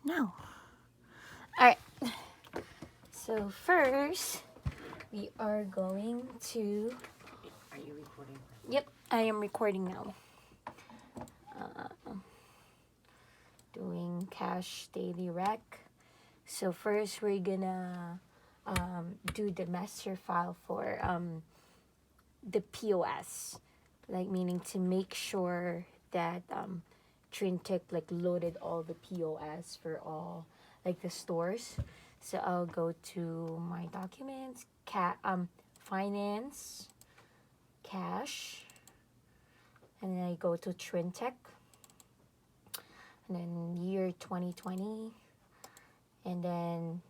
now. All right. So first, we are going to. Are you recording? Yep, I am recording now. Doing cash daily rec. So first, we're gonna do the master file for the POS, like meaning to make sure that Trintech like loaded all the POS for all like the stores. So I'll go to my documents, finance, cash, and then I go to Trintech, and then year 2020, and then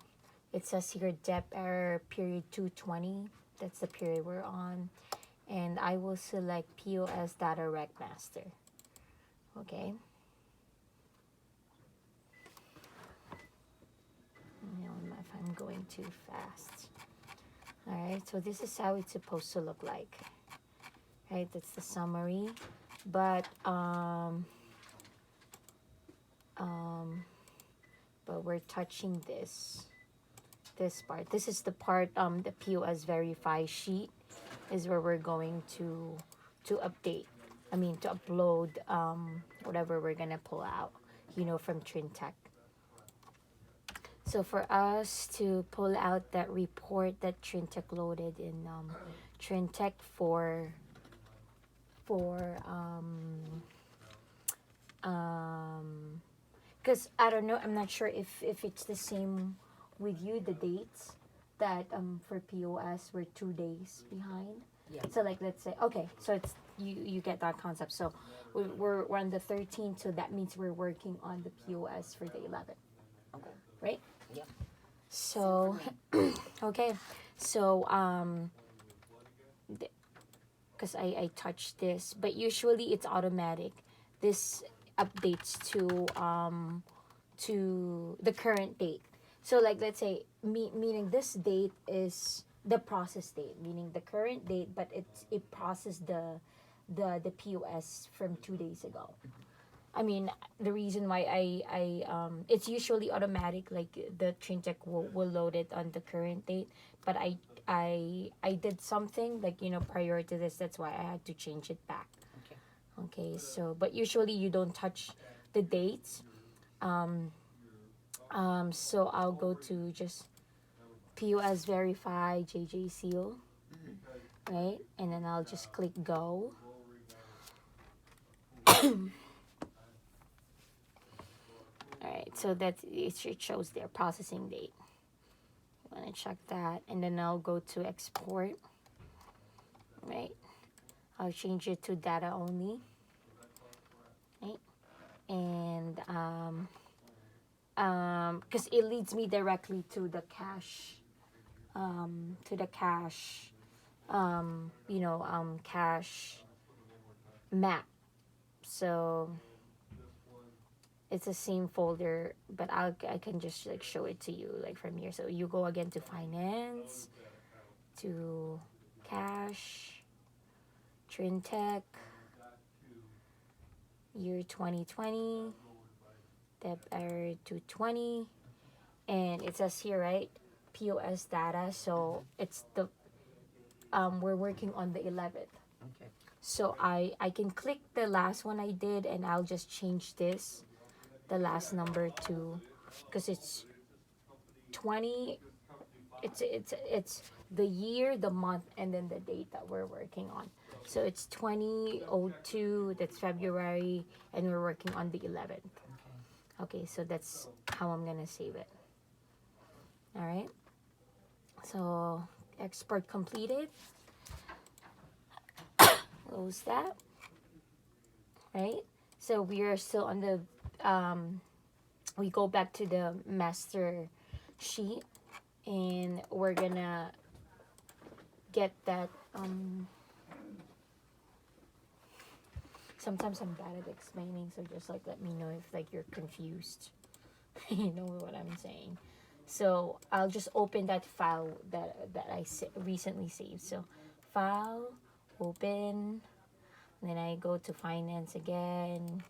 it says here depth error period 220. That's the period we're on, and I will select POS data rec master. Okay. You know if I'm going too fast. All right, so this is how it's supposed to look like. Right, that's the summary, but we're touching this part. This is the part the POS verify sheet is where we're going to update. I mean to upload whatever we're gonna pull out, from Trintech. So for us to pull out that report that Trintech loaded in Trintech for because I don't know, I'm not sure if it's the same with you, the dates that for POS we're 2 days behind. Yeah. So like let's say, okay, so it's you get that concept. So we're on the 13th, so that means we're working on the POS for the 11th. Okay. Right? Yeah. So okay. So because I touched this, but usually it's automatic. This updates to the current date. So like let's say meaning this date is the process date, meaning the current date, but it processed the POS from 2 days ago. I mean, the reason why it's usually automatic, like the Trintech will load it on the current date, but I did something like prior to this, that's why I had to change it back. Okay, so but usually you don't touch the dates. So I'll go to just POS verify JJ seal, right? And then I'll just click go. Alright, so that it shows their processing date. You want to check that, and then I'll go to export. Right, I'll change it to data only. Right, and because it leads me directly to the cache, cache map. So it's the same folder, but I can just like show it to you like from here. So you go again to finance, to cash, Trintech, year 2020, depth error 220, and it says here, right, POS data. So it's the we're working on the 11th. Okay. So I can click the last one I did, and I'll just change the last number to, because it's 20. It's the year, the month, and then the date that we're working on. So it's 2002, that's February, and we're working on the 11th. Okay, so that's how I'm gonna save it. All right, so export completed. Close that. Right, so we are still on the we go back to the master sheet, and we're gonna get that sometimes I'm bad at explaining, so just like let me know if like you're confused. You know what I'm saying. So I'll just open that file that I recently saved. So file, open, and then I go to finance again,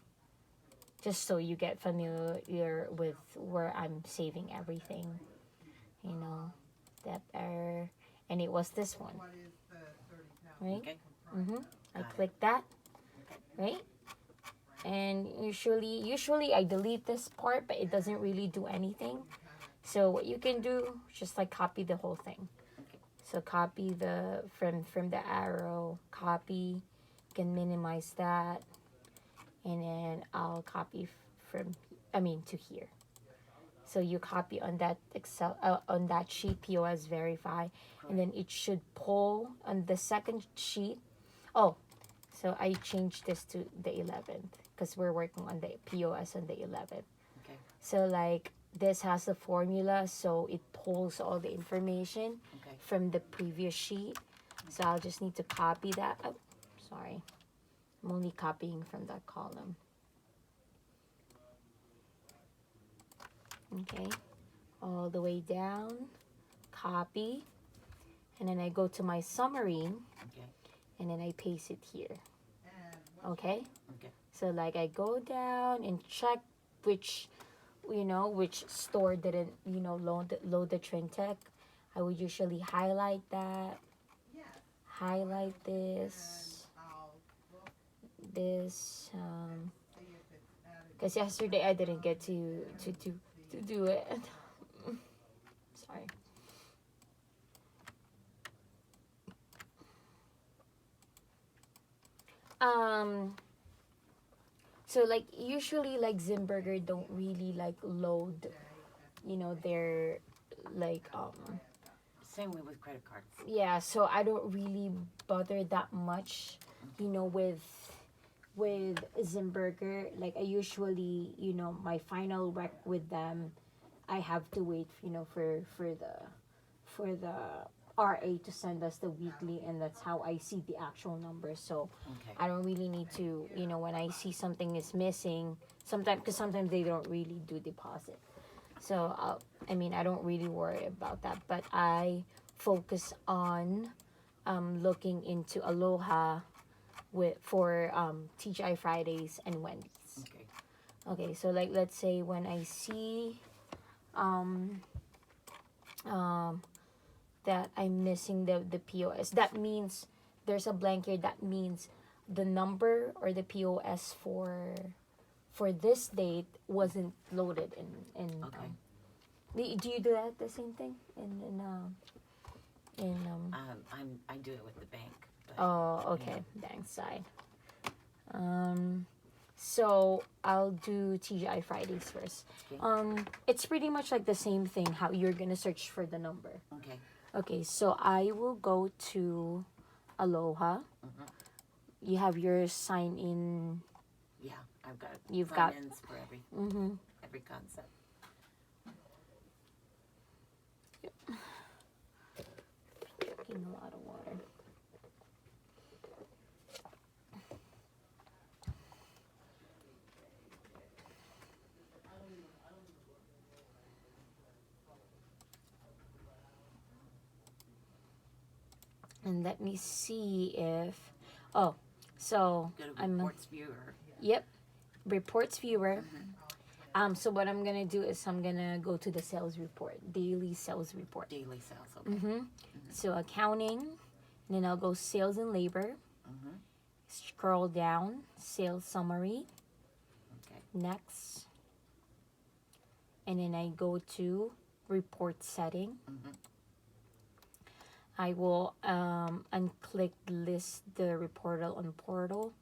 just so you get familiar with where I'm saving everything. You know, that error, and it was this one, right? Okay. I Got it. click that, right? And usually I delete this part, but it doesn't really do anything. So what you can do, just like copy the whole thing. Okay. So copy the from the arrow, copy, you can minimize that, and then I'll copy to here. So you copy on that Excel on that sheet POS verify, and then it should pull on the second sheet. Oh, so I changed this to the 11th because we're working on the POS on the 11th. Okay. So like this has the formula, so it pulls all the information Okay. from the previous sheet. So I'll just need to copy that. Oh, sorry. I'm only copying from that column. Okay. All the way down. Copy. And then I go to my summary. Okay. And then I paste it here. Okay? Okay. So like I go down and check which store didn't, load the Trintech. I would usually highlight that. Highlight this. Because yesterday I didn't get to do it. Sorry. So like usually like Zimberger don't really like load, their like Same way with credit cards. yeah, so I don't really bother that much, with Zimberger. Like I usually, my final rec with them, I have to wait, for the RA to send us the weekly, and that's how I see the actual numbers. So Okay. I don't really need to, when I see something is missing, sometimes they don't really do deposit. So I don't really worry about that, but I focus on looking into Aloha for TGI Fridays and Wendy's. Okay. Okay, so like let's say when I see that I'm missing the POS, that means there's a blank here. That means the number or the POS for this date wasn't loaded in Okay. do you do that the same thing in I do it with the bank. But, oh, okay, bank side. So I'll do TGI Fridays first. Okay. It's pretty much like the same thing how you're gonna search for the number. Okay. Okay, so I will go to Aloha. You have your sign in. Yeah, I've got You've sign-ins for every Mm-hmm. concept. Drinking a lot of water. And let me see if. Oh, so Go to I'm. reports viewer. Yep, reports viewer. So what I'm gonna do is I'm gonna go to the sales report, daily sales report. Daily sales. Okay. So accounting, and then I'll go sales and labor. Scroll down, sales summary. Okay. Next, and then I go to report setting. I will unclick list the report on portal,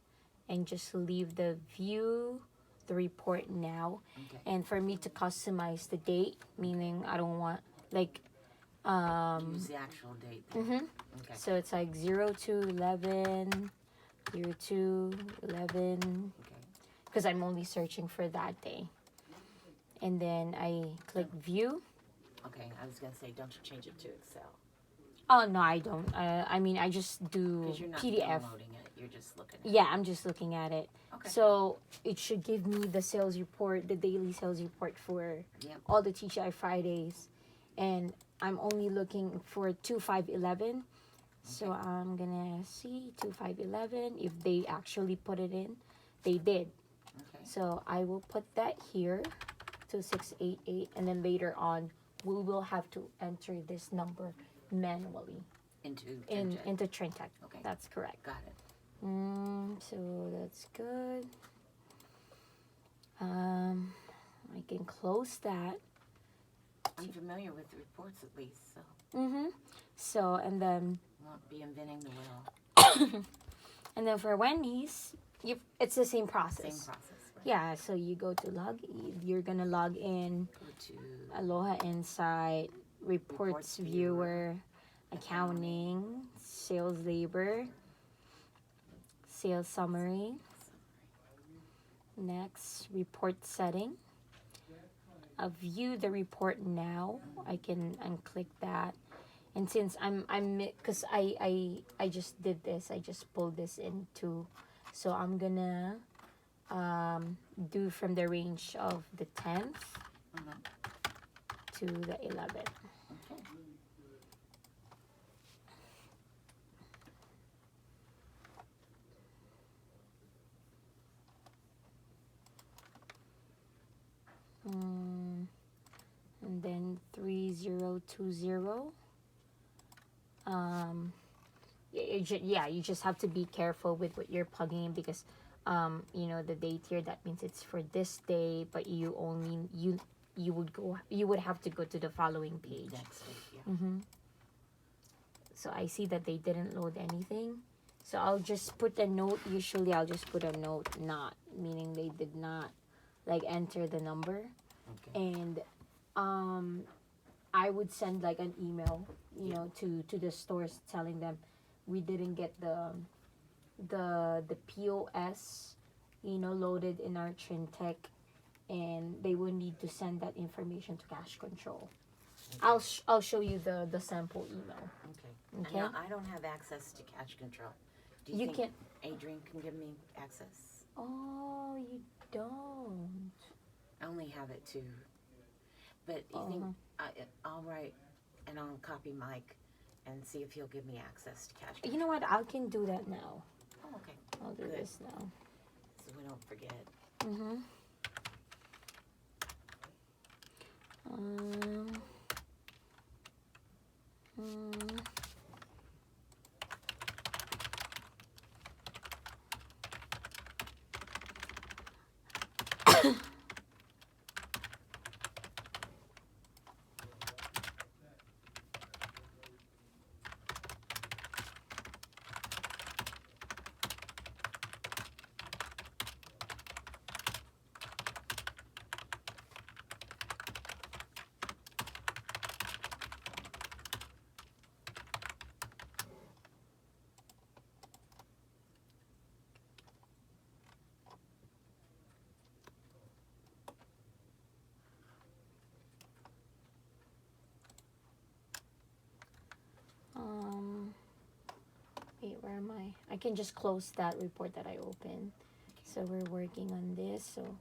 and just leave the view the report now. Okay. And for me to customize the date, meaning I don't want like Use the actual date. Okay. so it's like 02/11, 02/11, Okay. because I'm only searching for that day. And then I click view. Okay. I was gonna say, don't you change it to Excel? Oh no, I don't. I just do Because you're not PDF. downloading it. You're just looking at Yeah, I'm just looking at it. Okay. So it should give me the sales report, the daily sales report for Yep. all the TGI Fridays, and I'm only looking for 2511. So I'm gonna see 2511 if they actually put it in. They did. Okay. So I will put that here, 2688, and then later on we will have to enter this number manually Into into Trintech. Okay. That's correct. Got it. So that's good. I can close that. I'm familiar with the reports at least, so So and then won't be inventing the wheel. and then for Wendy's, it's the same process. Same process, right? Yeah. So you go to you're gonna log in. Go to Aloha Insight, Reports Viewer, Accounting, Sales Labor, Sales Summary. Next, Report Setting. View the report now. I can unclick that. And since because I just did this, I just pulled this into, so I'm gonna do from the range of the 10th to the 11th. Okay. And then 3020. You just have to be careful with what you're plugging in because the date here, that means it's for this day, but you would have to go to the following page. Next day, yeah. So I see that they didn't load anything, so I'll just put a note. Usually I'll just put a note not, meaning they did not like enter the number. Okay. And I would send like an email, to the stores telling them we didn't get the POS, loaded in our Trintech, and they will need to send that information to cash control. Okay. I'll show you the sample email. Okay. Okay. Now, I don't have access to cash control. Do you think can. Adrian can give me access? Oh, you don't. I only have it to. But you think I'll write and I'll copy Mike and see if he'll give me access to cash control. You know what? I can do that now. Oh, okay. I'll do Good. this now. So we don't forget. Wait, where am I? I can just close that report that I opened. So we're working on this. So,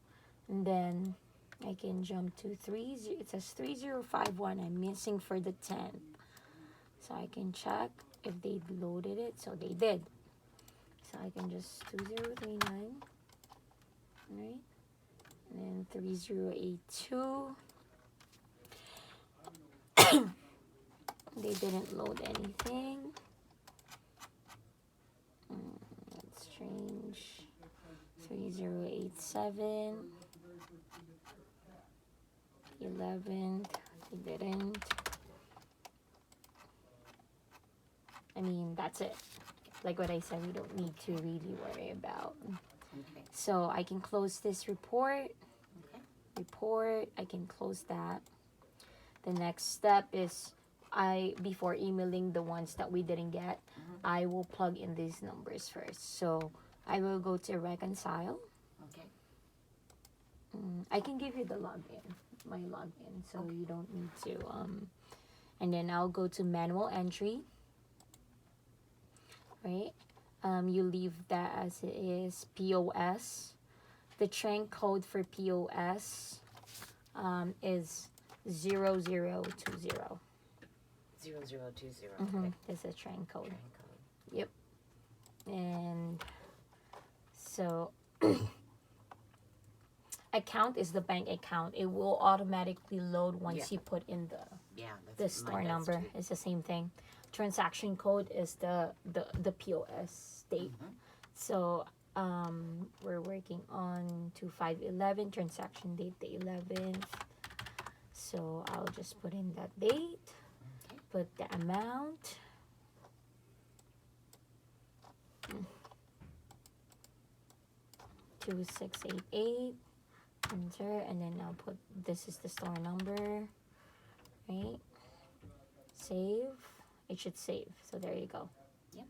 and then I can jump to it says 3051. I'm missing for the 10th. So I can check if they loaded it. So they did. So I can just 2039. Right? And then 3082. They didn't load anything. That's strange. 3087. 11th. They didn't. I mean, that's it. Like what I said, we don't need to really worry about. Okay. So I can close this report. Okay. I can close that. The next step is before emailing the ones that we didn't get, I will plug in these numbers first. So I will go to reconcile. Okay. I can give you the login, my login, so you don't need to. And then I'll go to manual entry. Right. You leave that as it is. POS. The trend code for POS is 0020. 0020. Okay. That's a trend code. Train code. Yep. And so account is the bank account. It will automatically load once Yeah. you put in Yeah, the that's store mine does number. too. It's the same thing. Transaction code is the POS date. Mhm. So we're working on 2511 transaction date the 11th. So I'll just put in that date, Okay. put the amount. 2688, enter, and then I'll put this is the store number, right? Save. It should save. So there you go. Yep.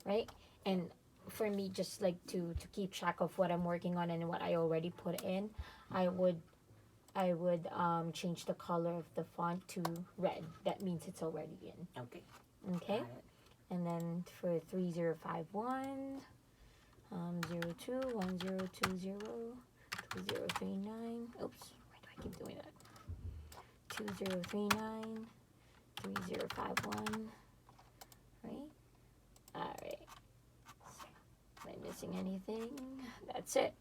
Right? And for me, just like to keep track of what I'm working on and what I already put in, I would change the color of the font to red. That means it's already in. Okay. Okay. Got it. And then for 3051, 021020 2039. Oops, why do I keep doing that? 2039 3051. Right? Alright. Am I missing anything? That's it.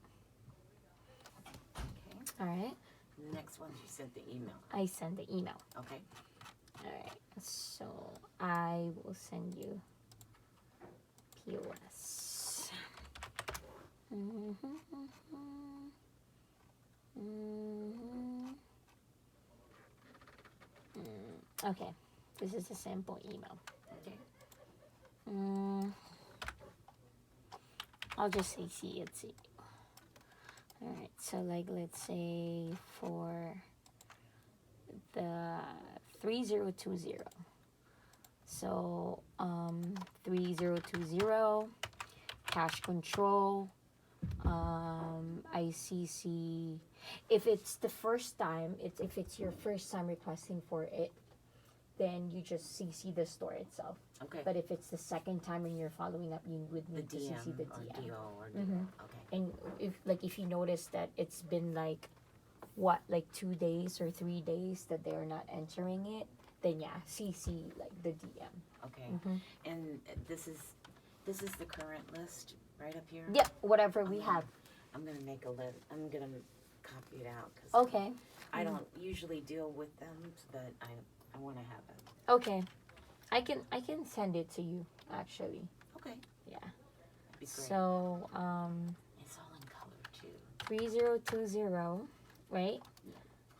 Okay. Alright. Next one, you sent the email. I send the email. Okay. Alright. So I will send you POS. Okay. This is a sample email. Okay. I'll just say see it. Alright, so like let's say for the 3020. So 3020 cash control, ICC. If it's the first time, if it's your first time requesting for it, then you just CC the store itself. Okay. But if it's the second time and you're following up, you would The need to DM CC the or DM. DO or DO. Mhm. Okay. And if you notice that it's been like 2 days or 3 days that they're not entering it, then yeah, CC like the DM. Okay. Mhm. And this is the current list right up here. Yep, whatever we Okay. have. I'm gonna make a list. I'm gonna copy it out because Okay. I don't usually deal with them, but I want to have it. Okay. I can send it to you actually. Okay. Yeah. That'd be great. So It's all in color too. 3020, right?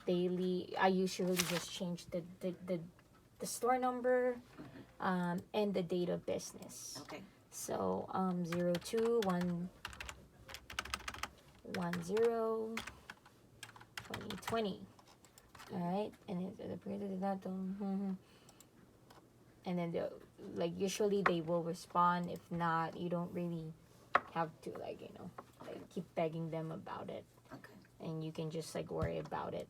Daily. I usually just change the store number and the date of business. Okay. So 0211 2020. All right, and and then usually they will respond. If not, you don't really have to keep begging them about it, Okay. and you can just worry about it.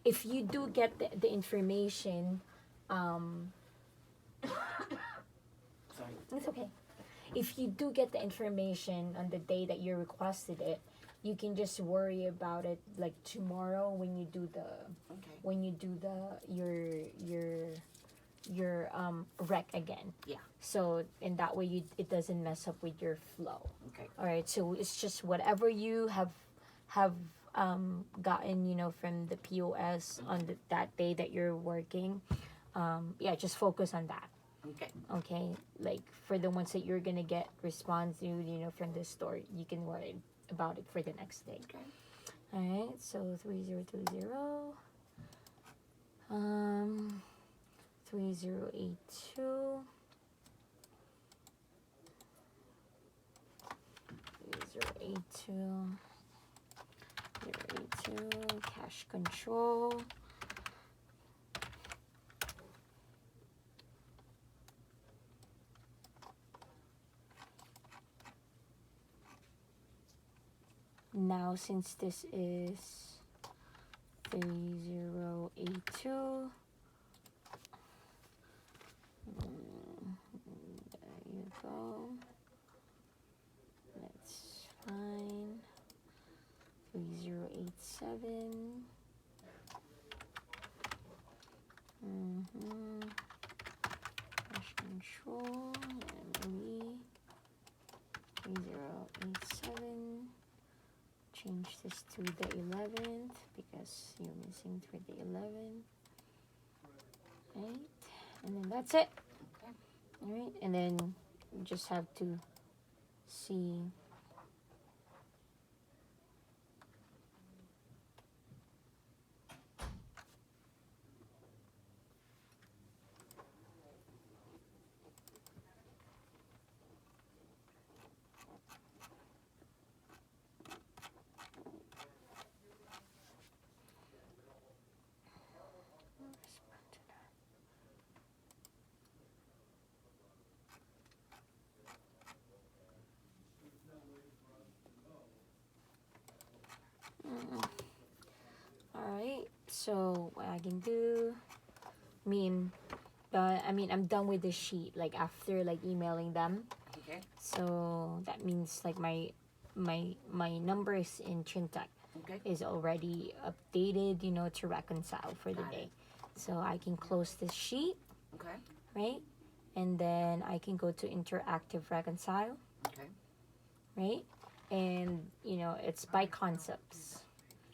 If you do get the information, Sorry. it's okay. If you do get the information on the day that you requested it, you can just worry about it tomorrow when you do your rec again. Yeah. So in that way it doesn't mess up with your flow. Okay. All right. So it's just whatever you have gotten from the POS on that day that you're working. Just focus on that. Okay. Okay, for the ones that you're gonna get response from the store, you can worry about it for the next day. Okay. All right, so 3020, 3082, 3082, 082, cash control. Now, since this is 3082, there you go. That's fine. 3087. Cash control, and 3087. change this to the 11th because you're missing for the 11th. Right, and then that's it. Okay. All right, and then you just have to see. All right, so what I can do, I'm done with the sheet. Like after like emailing them, Okay. so that means like my numbers in Trintech Okay. is already updated, to reconcile for the Got day. it. So I can close this sheet, Okay. right? And then I can go to interactive reconcile, Okay. right? And it's by concepts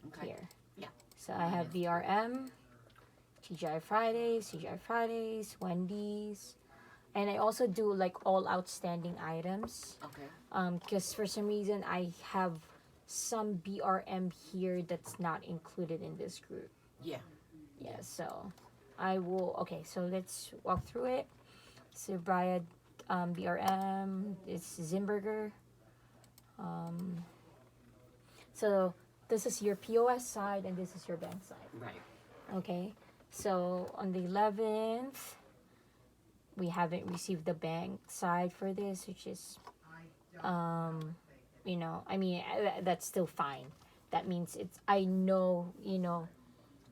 Okay. here. Yeah. So I have VRM, TGI Fridays, Wendy's, and I also do like all outstanding items. Okay. Because for some reason I have some BRM here that's not included in this group. Yeah. Yeah, so I will. Okay, so let's walk through it. So Brian, BRM is Zimberger. So this is your POS side and this is your bank side. Right. Okay, so on the 11th, we haven't received the bank side for this, which is, that's still fine. That means I know,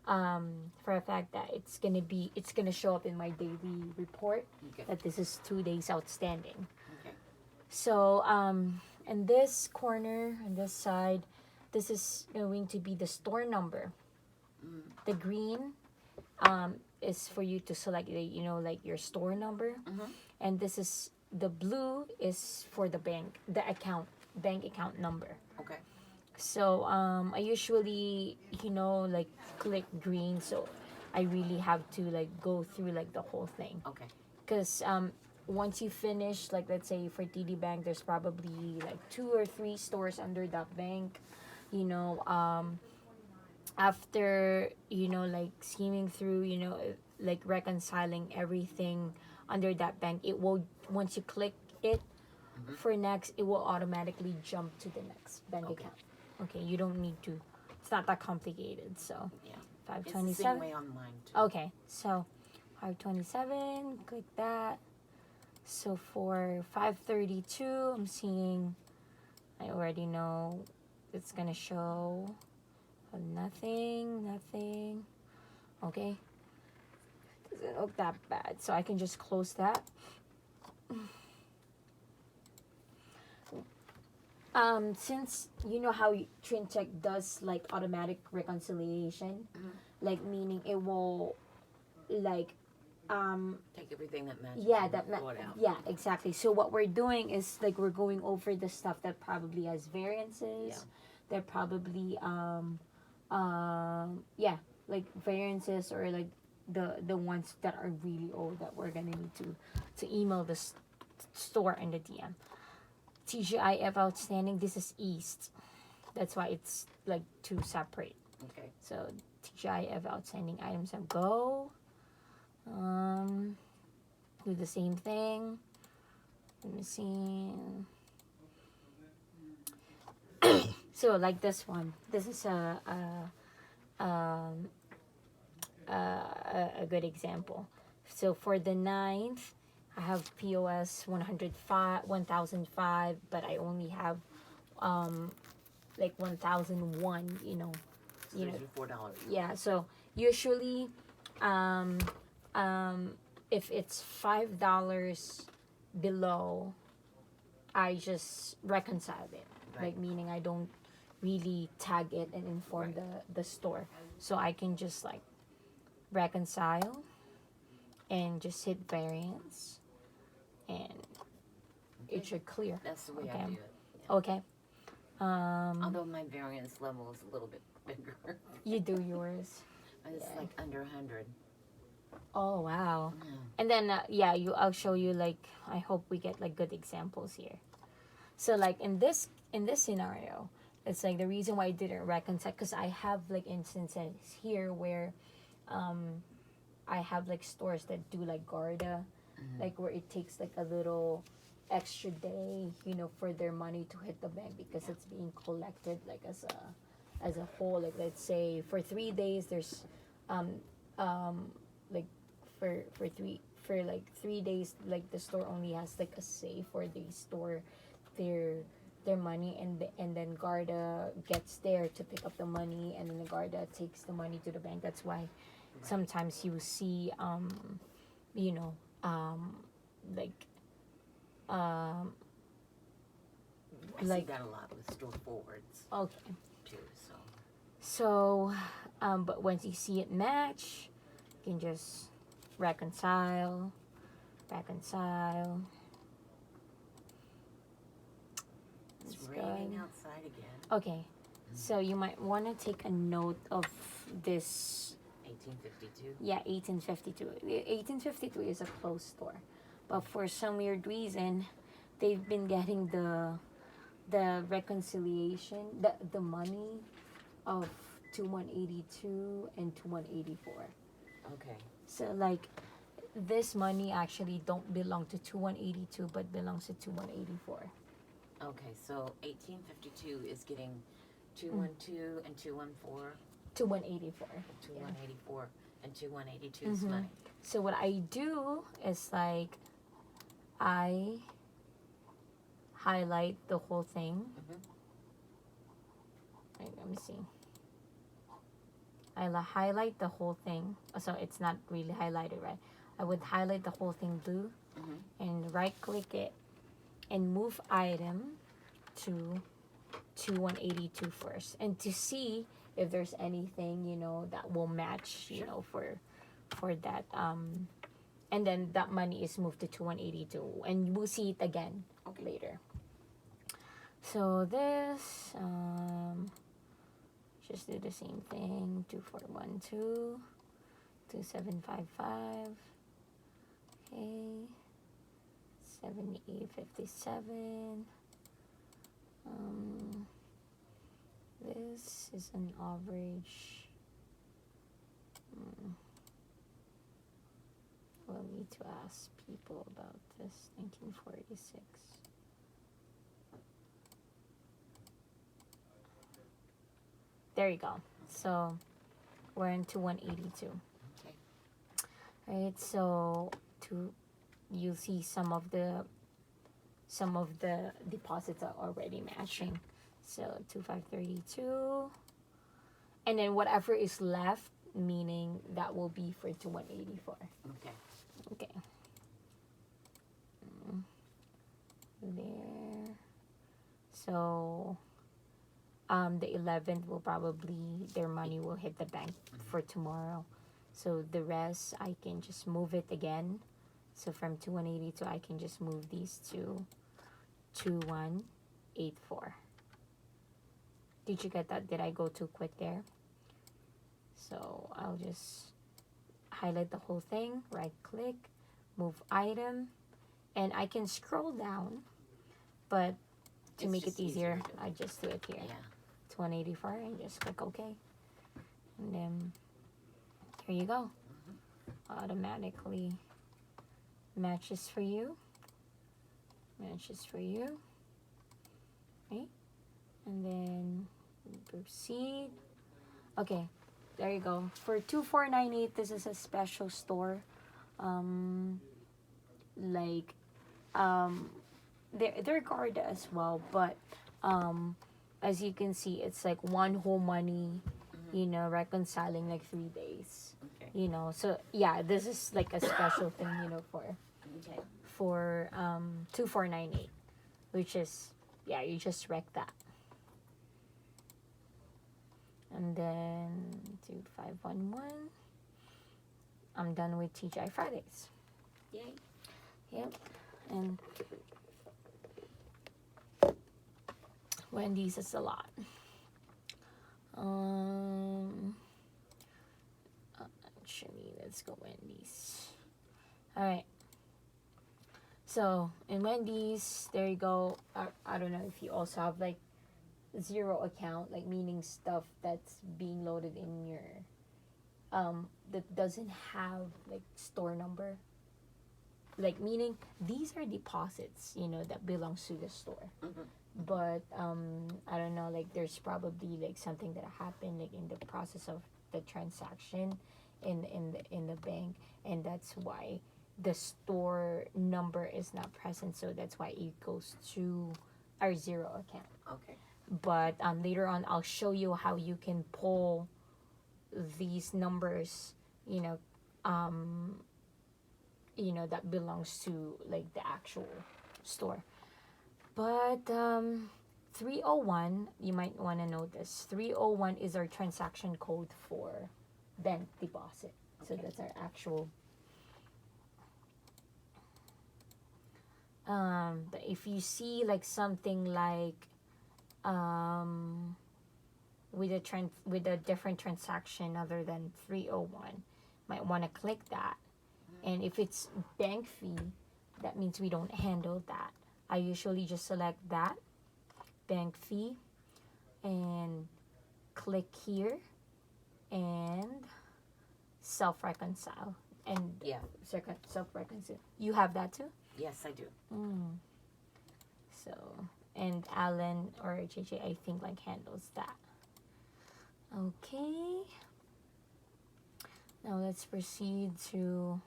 for a fact that it's gonna show up in my daily report Okay. that this is 2 days outstanding. Okay. So, in this corner, on this side, this is going to be the store number. The green is for you to select like your store number, and this is the blue is for the bank account number. Okay. So I usually like click green, so I really have to like go through like the whole thing, Okay. because once you finish, like let's say for TD Bank, there's probably like 2 or 3 stores under that bank, after like skimming through, like reconciling everything under that bank, it will, once you click it for next, it will automatically jump to the next bank Okay. account. Okay, you don't need to, it's not that complicated. So Yeah. It's the 527. same way on mine too. Okay, so 527, click that. So for 532, I'm seeing, I already know it's gonna show nothing. Okay, doesn't look that bad, so I can just close that. Since you know how Trintech does like automatic reconciliation, like meaning it will like Take everything that matches. yeah, and pull it out. yeah, exactly. So what we're doing is like we're going over the stuff that probably has variances. Yeah. That probably like variances, or like the ones that are really old that we're gonna need to email the store and the DM. TGIF outstanding. This is East. That's why it's like 2 separate. Okay. So TGIF outstanding items have go. Do the same thing. Let me see. So like this one. This is a good example. So for the 9th, I have POS 1005, but I only have like 1001. So those are $4. Yeah. So usually, if it's $5 below, I just reconcile it. Right. Like meaning I don't really tag it and inform Right. the store, so I can just like reconcile and just hit variance, and it should clear. That's the way I Okay. do it. Okay. Although my variance level is a little bit bigger. You do yours. It's Yeah. like under 100. Oh wow. Yeah. And then I'll show you, like, I hope we get like good examples here. So like in this scenario, it's like the reason why I didn't reconcile, because I have like instances here where I have like stores that do like Garda, like where it takes like a little extra day, for their money to hit the bank, because it's being collected like as a whole. Like, let's say for 3 days, there's um like for like 3 days, like the store only has like a safe where they store their money, and then Garda gets there to pick up the money, and then the Garda takes the money to the bank. That's why sometimes you see you know like um I see like that a lot with store forwards okay. too. So but once you see it match, you can just reconcile. It's That's raining good. outside again. Okay, so you might want to take a note of this. 1852. Yeah, 1852. 1852 is a closed store, but for some weird reason, they've been getting the reconciliation, the money of 2182 and 2184. Okay. So like this money actually don't belong to 2182, but belongs to 2184. Okay, so 1852 is getting 212 and 214, 2184. 2184, and 2182's money. So what I do is like I highlight the whole thing. Wait, let me see. Highlight the whole thing. So it's not really highlighted, right? I would highlight the whole thing blue and right click it and move item to 2182 first, and to see if there's anything that will match for that and then that money is moved to 2182, and we'll see it again later. So this just do the same thing. 2412 2755. Okay, 7857. This is an average. We'll need to ask people about this. 1946. There you go. So we're into 182. Okay. Right. So you'll see some of the deposits are already matching. So 2532, and then whatever is left, meaning that will be for 2184. Okay. There. So the 11th will probably, their money will hit the bank for tomorrow. So the rest I can just move it again. So from 2182 I can just move these to 2184. Did you get that? Did I go too quick there? So I'll just highlight the whole thing, right click, move item, and I can scroll down, but to make it easier, I just do it here. Yeah. 184 and just click OK. And then here you go. Automatically matches for you. Right? And then proceed. Okay, there you go. For 2498, this is a special store. They're Garda as well, but as you can see, it's like one whole money, reconciling like 3 days. Okay. So yeah, this is like a special thing, for 2498, which is, yeah, you just wreck that. And then 2511. I'm done with TGI Fridays. Yay. Yep. And Wendy's is a lot. Um, actually, let's go Wendy's. All right. So in Wendy's, there you go. I don't know if you also have like zero account, like meaning stuff that's being loaded in your that doesn't have like store number. Like meaning these are deposits, that belongs to the store. But I don't know, like there's probably like something that happened like in the process of the transaction in the bank, and that's why the store number is not present, so that's why it goes to our zero account. Okay. But later on I'll show you how you can pull these numbers, you know um that belongs to like the actual store. But 301, you might want to notice 301 is our transaction code for bank deposit. So Okay. that's our actual. But if you see like something like with a different transaction other than 301, might want to click that. And if it's bank fee, that means we don't handle that. I usually just select that bank fee and click here and self reconcile and Yeah. self reconcile. You have that too? Yes, I do. So, and Alan or JJ, I think like handles that. Okay. Now let's proceed to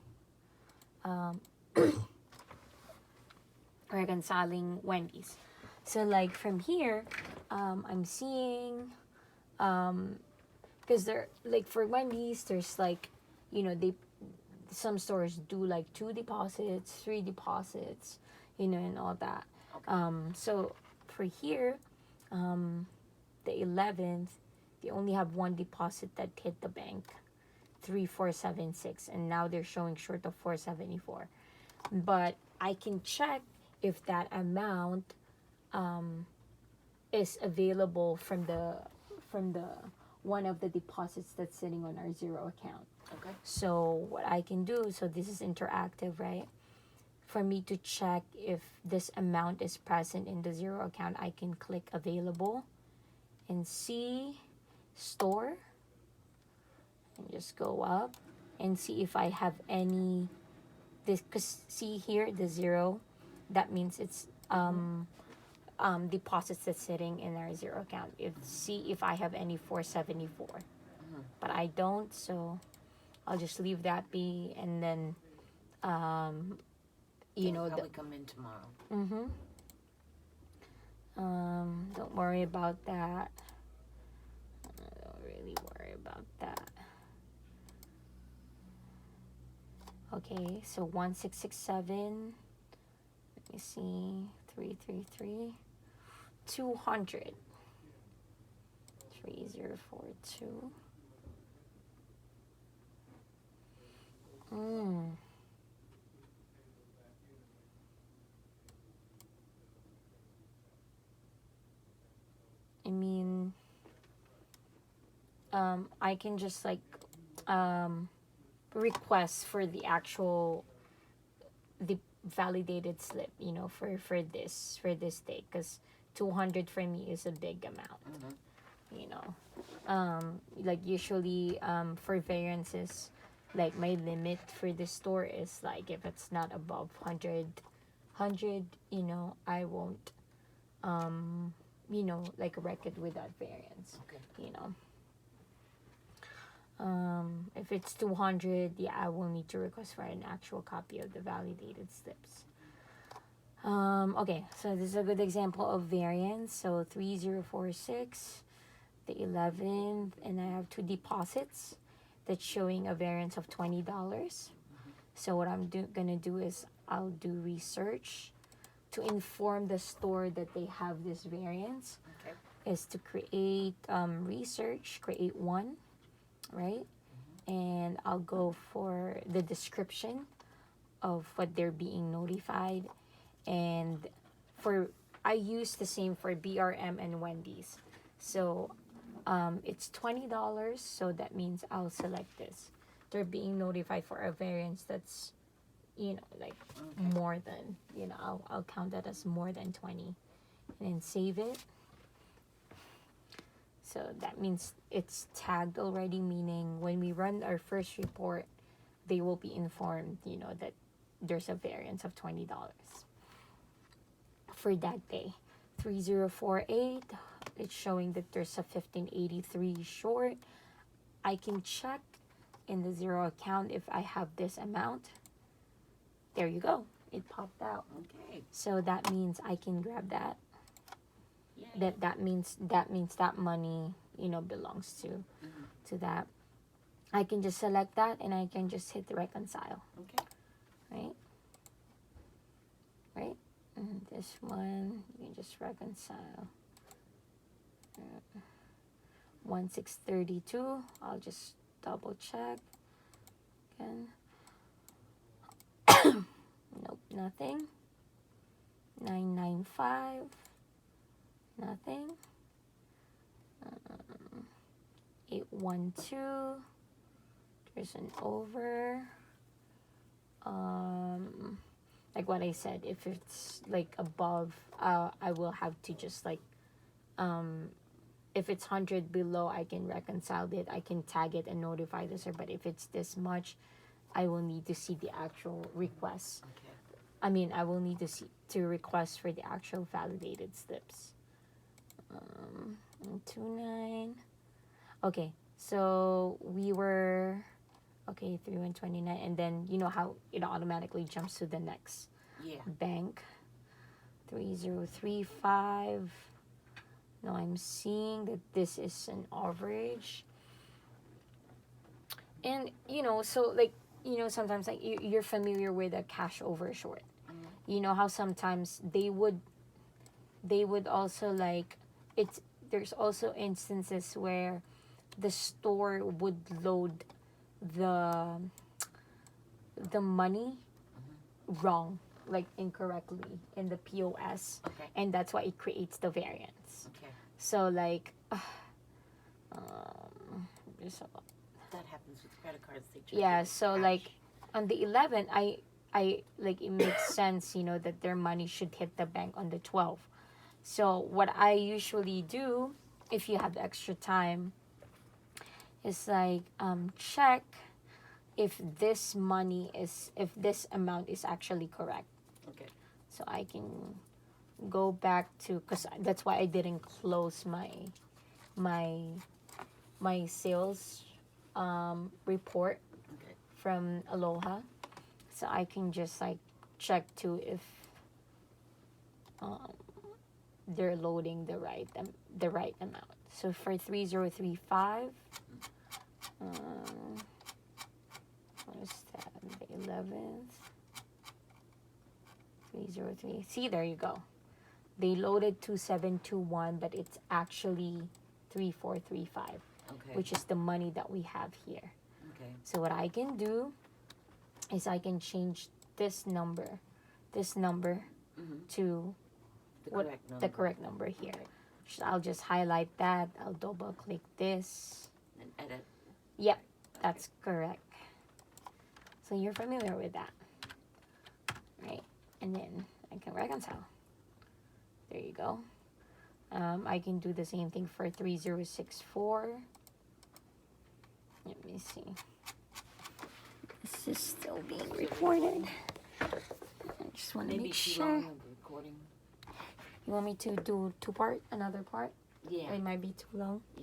reconciling Wendy's. So like from here, I'm seeing, because they're like for Wendy's, there's like, they some stores do like 2 deposits, 3 deposits, and all that. Okay. So for here, the 11th, they only have 1 deposit that hit the bank, 3476, and now they're showing short of 474. But I can check if that amount is available from the one of the deposits that's sitting on our zero account. Okay. So what I can do, so this is interactive, right? For me to check if this amount is present in the zero account, I can click available and see store and just go up and see if I have any this, because see here the zero, that means it's deposits that's sitting in our zero account. See if I have any 474, but I don't, so I'll just leave that be, and then They'll probably come in tomorrow. don't worry about that. Don't really worry about that. Okay, so 1667. Let me see. 333. 200. 3042. I mean, I can just like request for the actual the validated slip, for this date, because 200 for me is a big amount. You know, like usually for variances, like my limit for the store is like if it's not above 100, I won't like wreck it without variance. Okay. If it's 200, yeah, I will need to request for an actual copy of the validated slips. Okay, so this is a good example of variance. So 3046, the 11th, and I have 2 deposits that's showing a variance of $20. So what I'm gonna do is I'll do research to inform the store that they have this variance. Okay. Is to create research, create one, right? And I'll go for the description of what they're being notified, and I use the same for BRM and Wendy's. So it's $20, so that means I'll select this. They're being notified for a variance that's, like more than, I'll count that as more than 20, and then save it. So that means it's tagged already, meaning when we run our first report, they will be informed, that there's a variance of $20 for that day. 3048, it's showing that there's a 1583 short. I can check in the zero account if I have this amount. There you go. It popped out. Okay. So that means I can grab that. Yay. That means that money, belongs to that. I can just select that and I can just hit reconcile. Okay. Right? And this one, you can just reconcile. 1632. I'll just double check again. Nope, nothing. 995. Nothing. 812. There's an over. Like what I said, if it's like above, I will have to just like, if it's 100 below, I can reconcile it. I can tag it and notify the server. But if it's this much, I will need to see the actual request. Okay. I mean, I will need to request for the actual validated slips. 29. Okay, so we were 3129, and then you know how it automatically jumps to the next bank. 3035. Now I'm seeing that this is an average, and so like sometimes like you're familiar with a cash over short. You know how sometimes they would also like there's also instances where the store would load the money wrong, like incorrectly in the POS, and that's why it creates the variance. So like there's that happens with credit cards. So cash. Like on the 11th, I like it makes sense, that their money should hit the bank on the 12th. So what I usually do, if you have extra time, is like check if this amount is actually correct. Okay. So I can go back to, because that's why I didn't close my sales report from Aloha. So I can just like check to if they're loading the right amount. So for 3035, what is that? The 11th. 303. See, there you go. They loaded 2721, but it's actually 3435, which is the money that we have here. Okay. So what I can do is I can change this number to the correct number here. So I'll just highlight that. I'll double click this and edit. Yep, that's correct. So you're familiar with that, right? And then I can reconcile. There you go. I can do the same thing for 3064. Let me see. This is still being recorded. I just want to make sure. You want me to do another part? Yeah. It might be too long. Yeah.